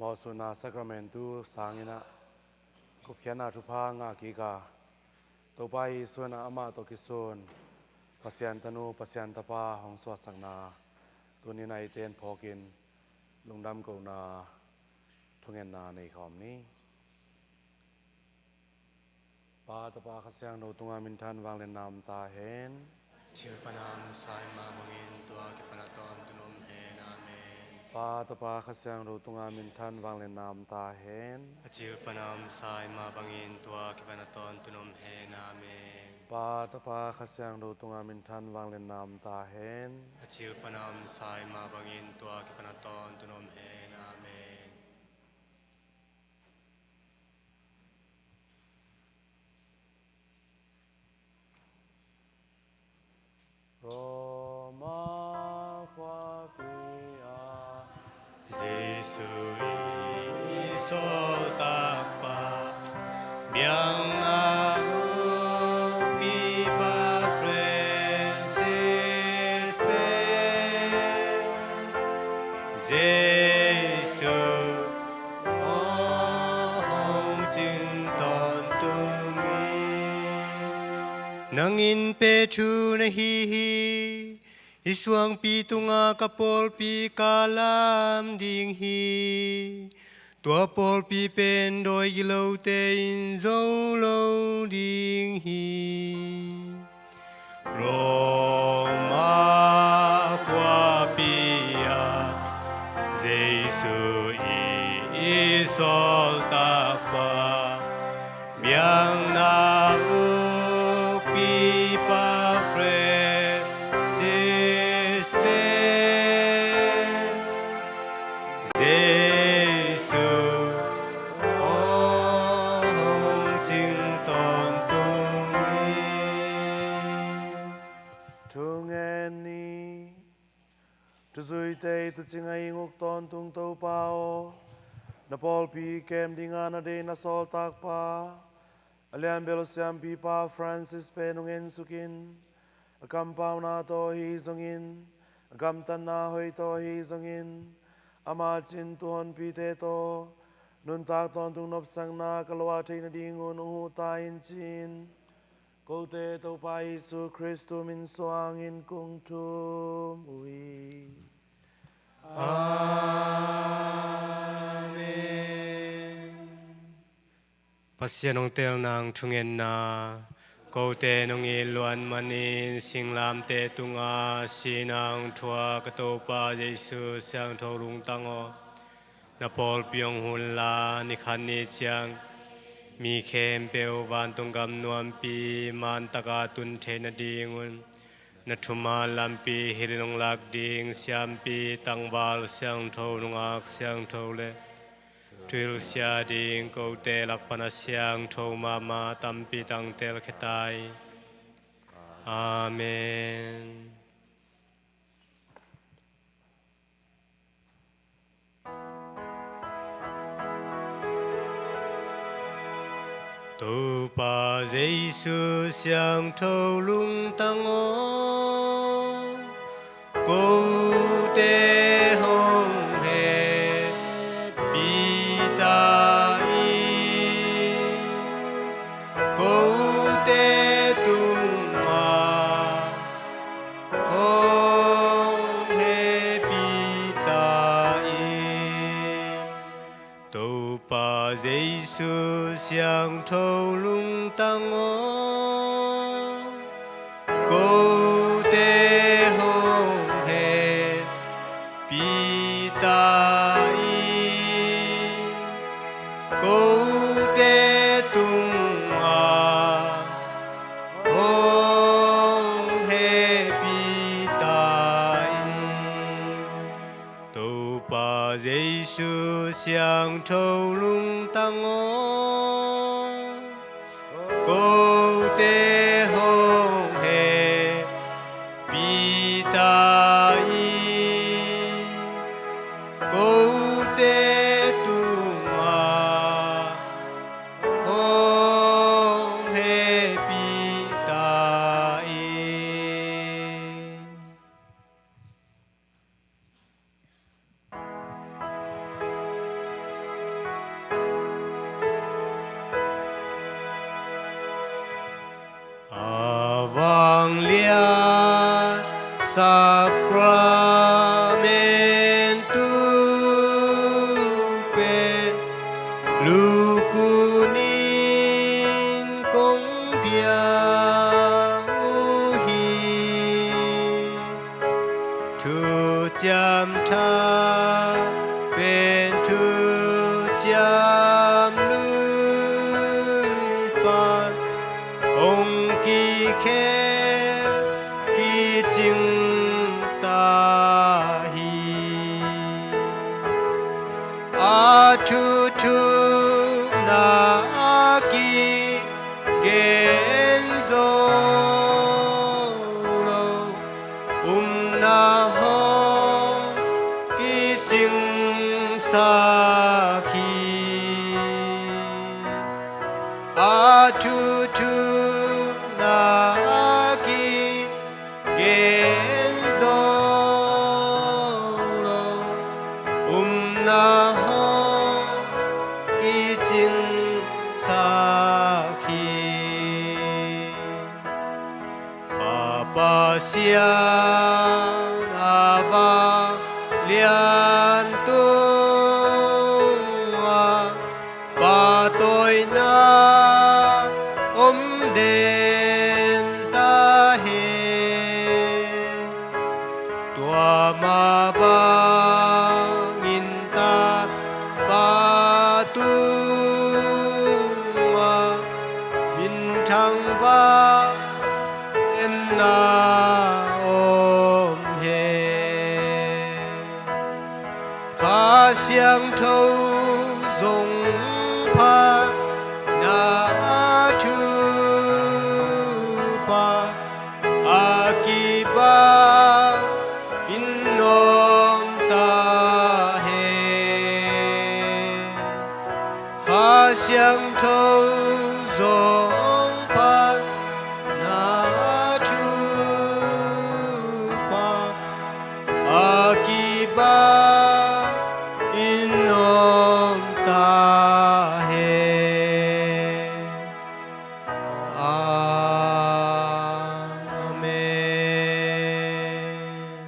มอสุนาสักรเมนตูสางินะกุเขียนาทุพางากีกาตัวไปส่วนอามาตกิส่วนปัสยันตนูปัสยันตปาของสวัสดิ์นาตัวนี้ในเตียนพอกินลุงดำกูนาทุงเงินนาในคอมนี้ปาตปาขสยังโนตุงามินทันวางเลนนามตาเห็นชื่อปนามสายมาบังอินตัวกิปนาตอนตุนมเฮนาเมปาตปาขสยังโนตุงามินทันวางเลนนามตาเห็นชื่อปนามสายมาบังอินตัวกิปนาตอนตุนมเฮนาเมปาตปาขสยังโนตุงามินทันวางเลนนามตาเห็นชื่อปนามสายมาบังอินตัวกิปนาตอนตุนมเฮนาเมโรมาควาปิอาเยซูอิโซตักปะเบียงอาปีปาเฟรนซิสเปเยซูโอหงจึงตอนตุงีนางอินเปทูนะฮีIswang pitunga kapol pi kalam ding hi tua pol pi pen doi gilau te in zo lo ding hi Roma kwa pia Jesu i sol takpa miang na pi pa fre Tuzui te tu cinga inguk ton tung tau pao na pol pi kem dingana de na sol tak pa alian belo siam pi pa Francis penungen sukin akam pao na to hi zongin akam tan na hoi to hi zongin ama chin tuon pi te to nun tak ton tung nop sang na kalwa te na dingun uhu ta in chin Cô tê tâu pa Isu Christu min soang in kung tum ui. Amen. Pasya nong tel nang tungen na, cô tê nong iluan manin sing lam te tunga sinang thua kato pa Isu sang thâu lung tango, na pol piong hun la ni khan ni chiang. Mi khem peo van tung gam nuam pi man taka tun the na dingun na thuma lampi hirinong lak ding siam pi tangwal siang tho nungak siang tho le twil sia ding ko te lak pana siang tho mama tampi tang tel khetai Amen. Tu pa Giêsu siang thâu lung tăng ô cô tê hồng hề bi ta y cô tê tung ma hồng hề bi ta y tu pa Giêsu siang thâu lung tăng ô cô tê hồng hề bi ta y cô tê tung à hồng hề bi ta in tu pa Giêsu siang thâu lung tăng ô cô tê hồng hề bi ta y cô tê tung à hồng hề bi ta y จำท่าเป็นทุจำลุยปานองค์กี่แค่กี่จึงตาหีอาทุทุนากีเกณฑ์โซโลนาฮอกีจึงสาคีอาทุทุนากีเกณฑ์โซโลนาฮอกีจึงสาคีปาปาเสียนาบาเลียนตุงปาตอยนาอมเดนตาเฮตัวมาบางินตาปาตุมินทังวาเอ็นนาอมเฮข้าเสียงเท่าทรงพานาทุปาอากิบาอินนอมตาเฮข้าเสียงเท่าทรงพานาทุปาอากิบาอินนอมตาเฮอาเมน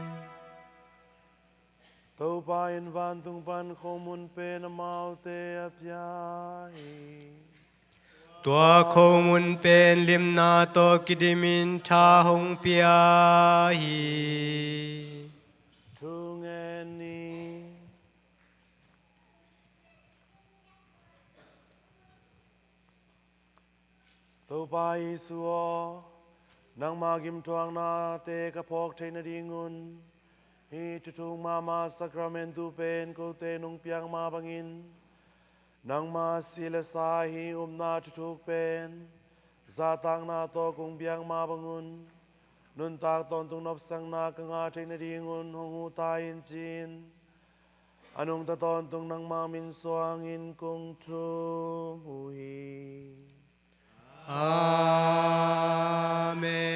Tau pain vantung pan komun pe na mau te apyai. ตัวโคมุนเป็นลิมนาโตกิดิมินทาหงเปียหี Tung eni. Tau pai suo. Nang magim tuang na te kapok te na dingun. Hi tutung mama sakramentu pen ko te nung piang mabangin. Nang ma sila sahi na tutuk pen. Zatang na to kung piang mabangun. Nun tak ton tung nop sang na kanga te na dingun hong hutayin jin. Anong taton tung nang mamin soangin kung tumuhi. Amen.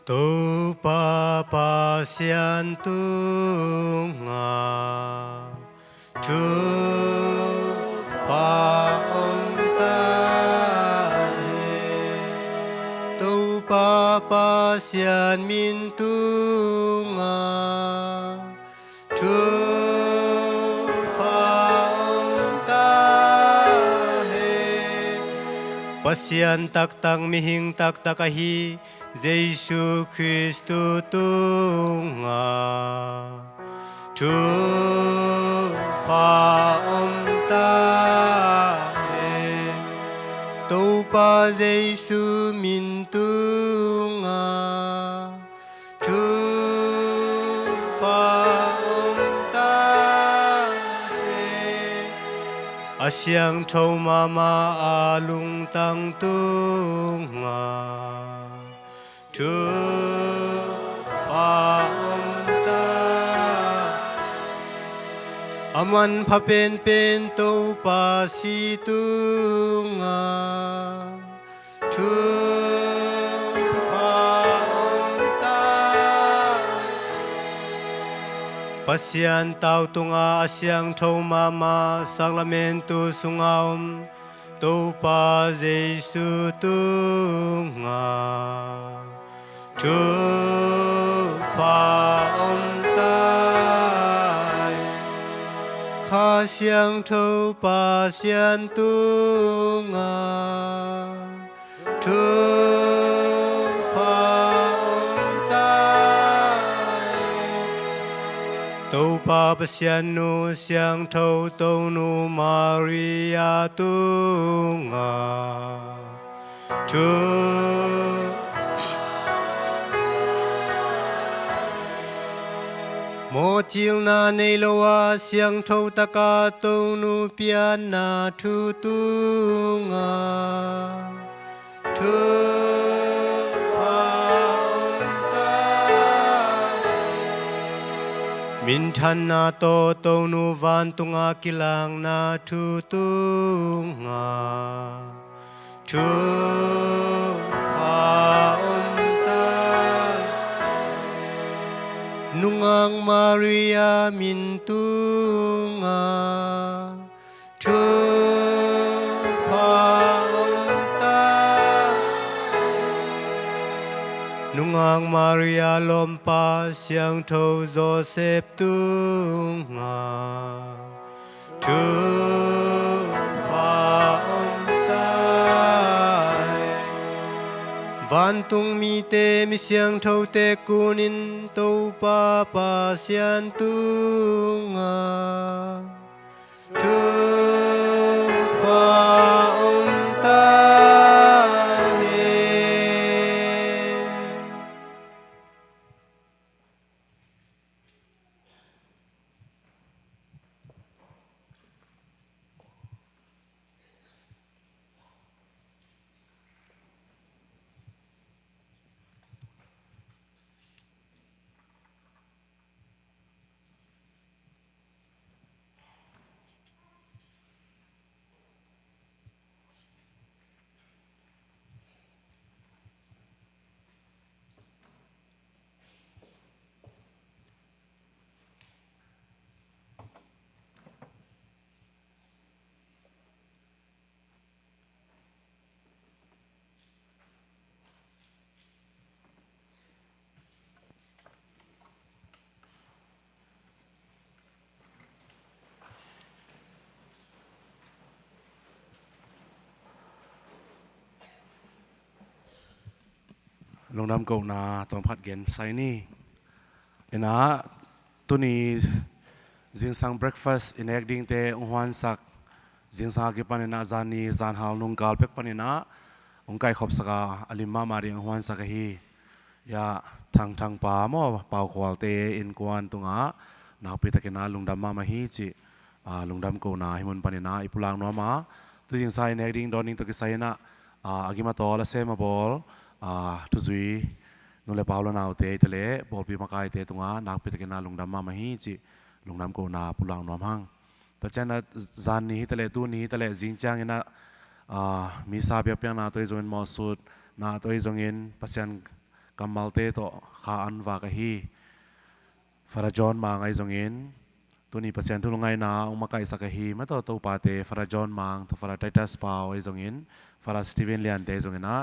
Tu pa pa sian tu nga tu pa ông ta tu pa pa sian min tu nga tu Pasian tak tak mihing tak takahi Jesu Kristu tunga Tu pa ta Tu pa Jesu min tunga Tu pa ta Asyang thâu mama alung tang tunga Tu pa ta Aman pa pen tu pa si tunga Tu pa ta Pasian tau tunga asyang thâu mama saklamento sungaom Tu pa Jesu tunga Tu pa ta Kha siang thâu pa sian tunga Tu pa ta Tu pa sian nu siang thâu tu nu Maria tunga Tu Mo chill na nei loa siang thâu taka tu nu pian na thu tunga Tu pa ta Min than na to tu nu van tunga kilang na thu tunga Tu pa Nungang Maria min tunga Tu pa ta Nungang Maria lompa siang thâu Joseph tunga Tu pa Van tung mi te mi siang thâu te kunin tu pa pa sian tunga Tu pa ta lung nam cầu na tóm phát gen sai ni ena tu ni jing sang breakfast in ek ding te ungwan sak jing sang ki panena zani zan hal nung kal pek panena ungkai khop saka alimma mari ungwan sak hi ya thang pa mo pau khwal te in kwan tunga na pi takena lungdam ma hi chi lungdam ko na himun panena ipulang no ma tu jing sai in ek ding doning to ki sai na agima to la se ma bol tu zui nule paulo nau te tele bol pi makai te tunga nak pi takena lungdam ma hi chi lungdam ko na pulang nom hang pachana zan ni tele tu ni tele jingchang ina mi sa bya pya na toi join mo sut na toi jongin pasyan kamal te to kha an wa ka hi farajon ma ngai jongin tuni pasyan tu ngai na makai sa ka hi ma to pa te farajon mang to fara titus pau ai jongin fara steven lian te jongina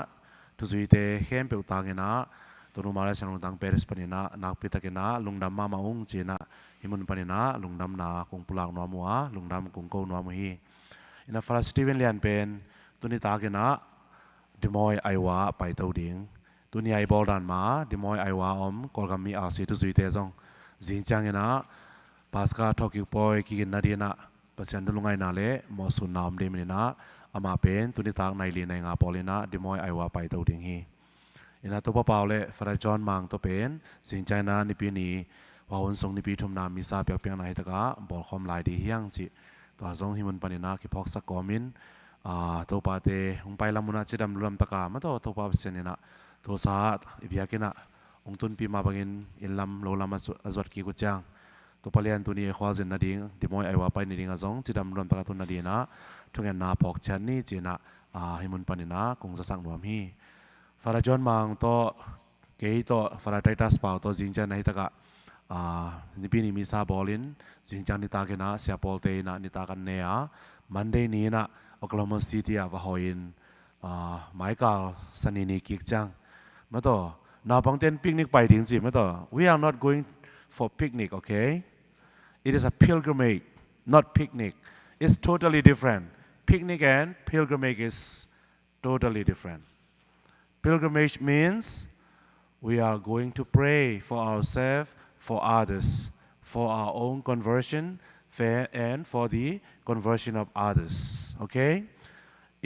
tu zui te hem pe utangena tonu mara sanung tang peres panina nak pitakena lungdam ma maung china himun panina lungdam na kung pulang no mua lungdam kung ko no hi ina fara steven lian pen tuni ta kena ดิมอยไอวาไปเตาดิ่งตัวนี้ไอบอลดันมาดิมอยไอวากอลกามีอาศิตุจุยเตจงจิงจังเงนะภาษาทอกิปอยกินนาดีนะปัจจัยนุลงไงนาเล่มอสุนนามเดมินะอามาเป็นตัวนี้ตากในลีในงาปอลินะดิมอยไอวาไปเตาดิ่งฮีอินาตัวเปล่าเล่ฟรายจอนมังตัวเป็นจิงใจนะนิปีนี้ว่าหุ่นทรงนิปีทุมนามิซาเปียกเปียงไหนตะกะบอลคอมลายดีเฮียงจิตัวทรงหิมันปนินะกิพอกสักกอมินตัวปาเตองไปละมุนาจิดำรวมตะกามาตัวปาเสนินะตัวสาดอิบยากินะองตุนปีมาบังอินอินลำโลลำอจวัดกีกุจังตัวปเลียนตัวนี้ขวาเจนนาดิงดิมอยไอวาไปนิดิงอาจงจิดำรวมตะกาตุนนาดีนะทุกอย่างนาพอกเชนนี่จีนะหิมันปนินะคงจะสั่งรวมฮีฟาราจอนมังตัวเกยตัวฟาราไททัสเปล่าตัวจิงจันในตะกะนิปีนี้มีซาบอลินจิงจันนิตาเกนะเสียปอลเตนะนิตากันเนียมันเดนี้นะโอคลาโฮมาซิตี้ว่าหอยน์ไมค์กาลสันนิกิกจังมาต่อนาบังเทนปิกนิกไปดิ้งจีมาต่อ we are not going for picnic okay it is a pilgrimage not picnic it's totally different picnic and pilgrimage is totally different pilgrimage means we are going to pray for ourselves for others for our own conversion and for the conversion of others okay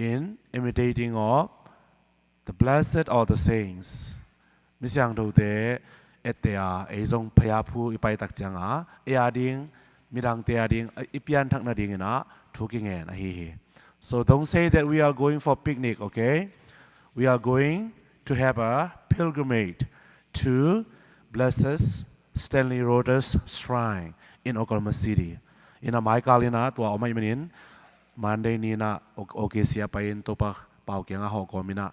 in imitating of the blessed or the saints มิเสียงดูเตเอเตียไอจงพยาผู้ไปตักจังเอียดิงมิดังเตียดิงอีเปียนทักนาดิงนะทุกิงเงินฮี so don't say that we are going for picnic okay we are going to have a pilgrimage to blessed Stanley Rhodes Shrine in Oklahoma City in a Maikalina ตัวเอาไม่มานินมันได้นี่นะโอเคเสียไปตัวปะเป่าเกียงหอกอมินะ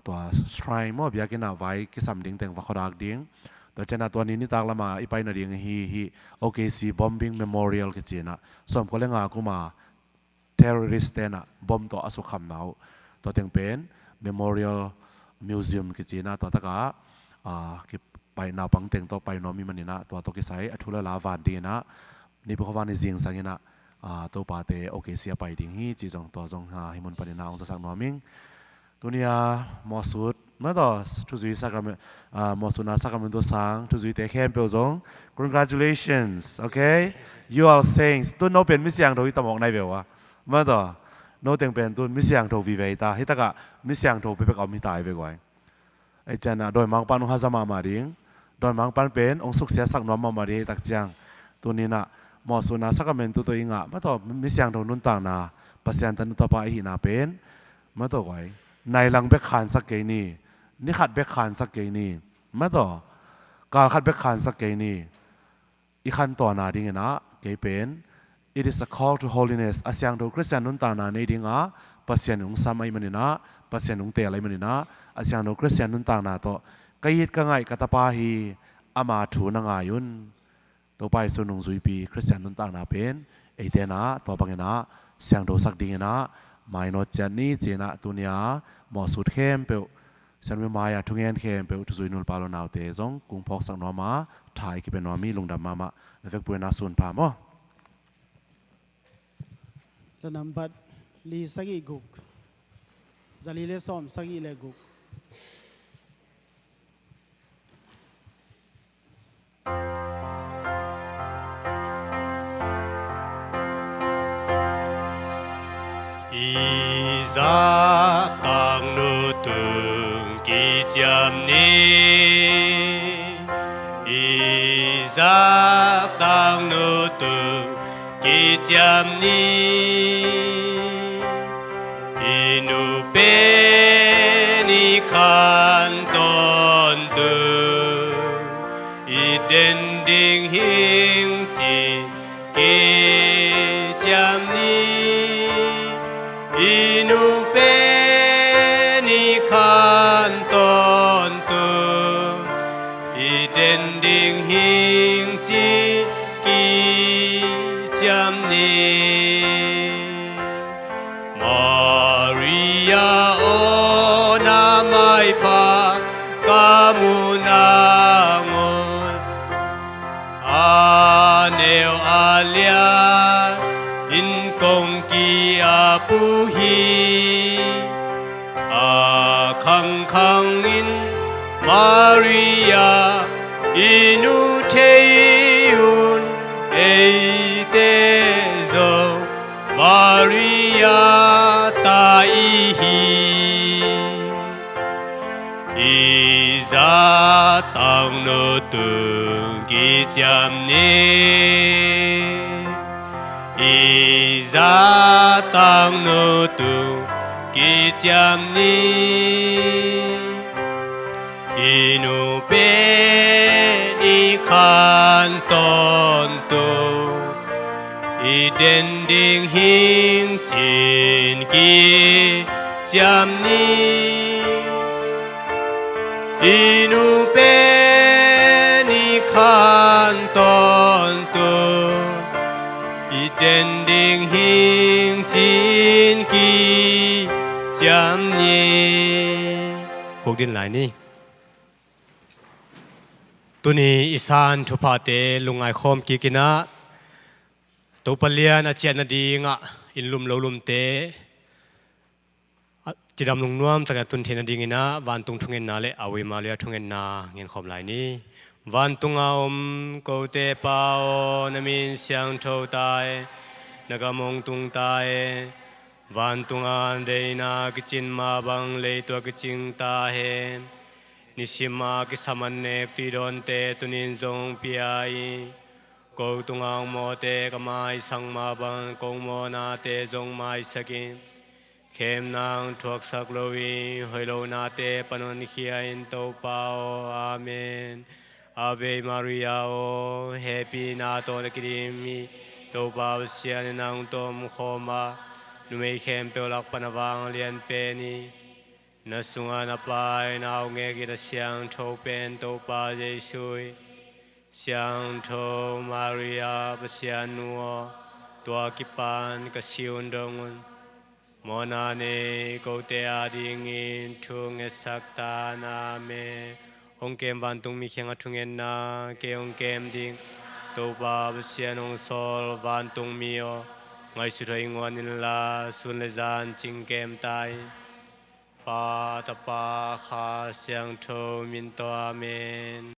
ตัว shrine มั่วเบียกินะไว้กิสามดิ่งแต่งว่าเขาดักดิ่งตัวเจนะตัวนี้นี่ตากละมาอีไปนาดิ่งฮีโอเคซี bombing memorial กิจีนะส่วนคนเล่นงากูมา terrorist เตนะบอมตัวอสุขคำนาวตัวเต็งเป็น memorial museum กิจีนะตัวตะกะไปนาปังเต็งตัวไปนอมีมันนี่นะตัวกิไซอัทุลลาวันดีนะนี่พวกวันนี้จิงสังนะตัวปาเตโอเคเสียไปดิ่งฮีจีจงตัวจงหิมุนปนินาองศาสักนอมิงตัวนี้มอสุดเมื่อต่อทุจุยสักการมอสุนาสักการตัวสังทุจุยเตะแคมเปิลจง congratulations okay you are saying ตัวโนเป็นมิเสียงโดยตะมองในเบลวะเมื่อต่อโนเต็งเป็นตัวมิเสียงโดวิเวตาฮิตะกะมิเสียงโดไปเป็นเอามิตายไปก่อนไอ้เจน่ะโดยมังปันอุฮาซามาดิ่งโดยมังปันเป็นองสุกเสียสักนอมมาดิ่งตักจังตัวนี้นะมอสุนาสักการตัวอิงะเมื่อต่อมิเสียงโดนุนต่างนาปัสยันตันตัวปะอีนาเป็นเมื่อต่อไว้ในหลังเบคขานสักเกนี่นี่ขัดเบคขานสักเกนี่มาต่อการขัดเบคขานสักเกนี่อีขันตัวนาดิ่งนะเกเป็น it is a call to holiness อาเซียนดูคริสเตียนนุนตานาในดิ่งปัสยันนุงสามัยมันนะปัสยันนุงเตะอะไรมันนะอาเซียนดูคริสเตียนนุนตานาโตกยิดกังไงกัตปาฮีอามาถูนางายุนตัวไปสุนุงจุยปีคริสเตียนนุนตานาเป็นไอเดนะตัวบังนะเสียงดูสักดิ่งนะไม่นอจันนี่เจนะตัวเนี้ยหมอสุดเข้มเปล่าฉันไม่มาอยากทุ่งเงินเข้มเปล่าทุกส่วนนุลปาลนาวเตะจงกุ้งพอกสักนัวมาถ่ายกี่เป็นนัวมีลุงดำมาแล้วก็ป่วยน่าสูญพามแล้วนำบัดลีสักอีกุกจะลีเลซ้อมสักอีเลกุกIza tang nu tung ki jam ni Iza tang nu tung ki jam ni Inu pe ni kan ton tu I den ding hing chi ki jam ni Inu pe ni kan ton tu I den ding hing chi ki jam ni Maria o na mai pa kamu nangon Aneo alia in kong ki apuhi Maria Inuteiun Eitezo Maria Taihi Iza tang no tung ki cham ni Iza tang no tung ki cham ni Inu pe ni khan ton tu I den ding hing chin ki cham ni Inu pe ni khan ton tu I den ding hing chin ki cham ni Cuộc điện lại ni Tu ni isan thu pa te lungai khom ki kina to palian a chen na di nga in lum lo lum te chidam lung nuam taka tun thena ding ina van tung thungen na le awi ma le thungen na ngin khom lai ni van tunga ko te pao namin siang tho tai nagamong tung tai van tunga de na kichin ma bang le to kiching ta he Nishima kisamannek tidon te tunin zong piai Ko tungang mo te kamai sang ma bang kong mo na te zong mai sakin Kem nang thuak sak lowi hoi lo na te panon khiain to pao Amen Ave Maria o happy na to na kirimi to pao sian nang tom khoma Numei kem pe lak panawang lian pe ni Nasunga na pai nao nghe kita siang thâu pen tô pa Giêsu siang thâu Maria pasian nuo tua kipan kasiun dongun mona ne ko te ading in thung esakta na me ong kem van tung mi khenga thungen na ke ong kem ding tô pa pasian ong sol van tung mio ngai su thai ngon in la sun le zan ching kem tai Pa ta pa kha siang tho min to amen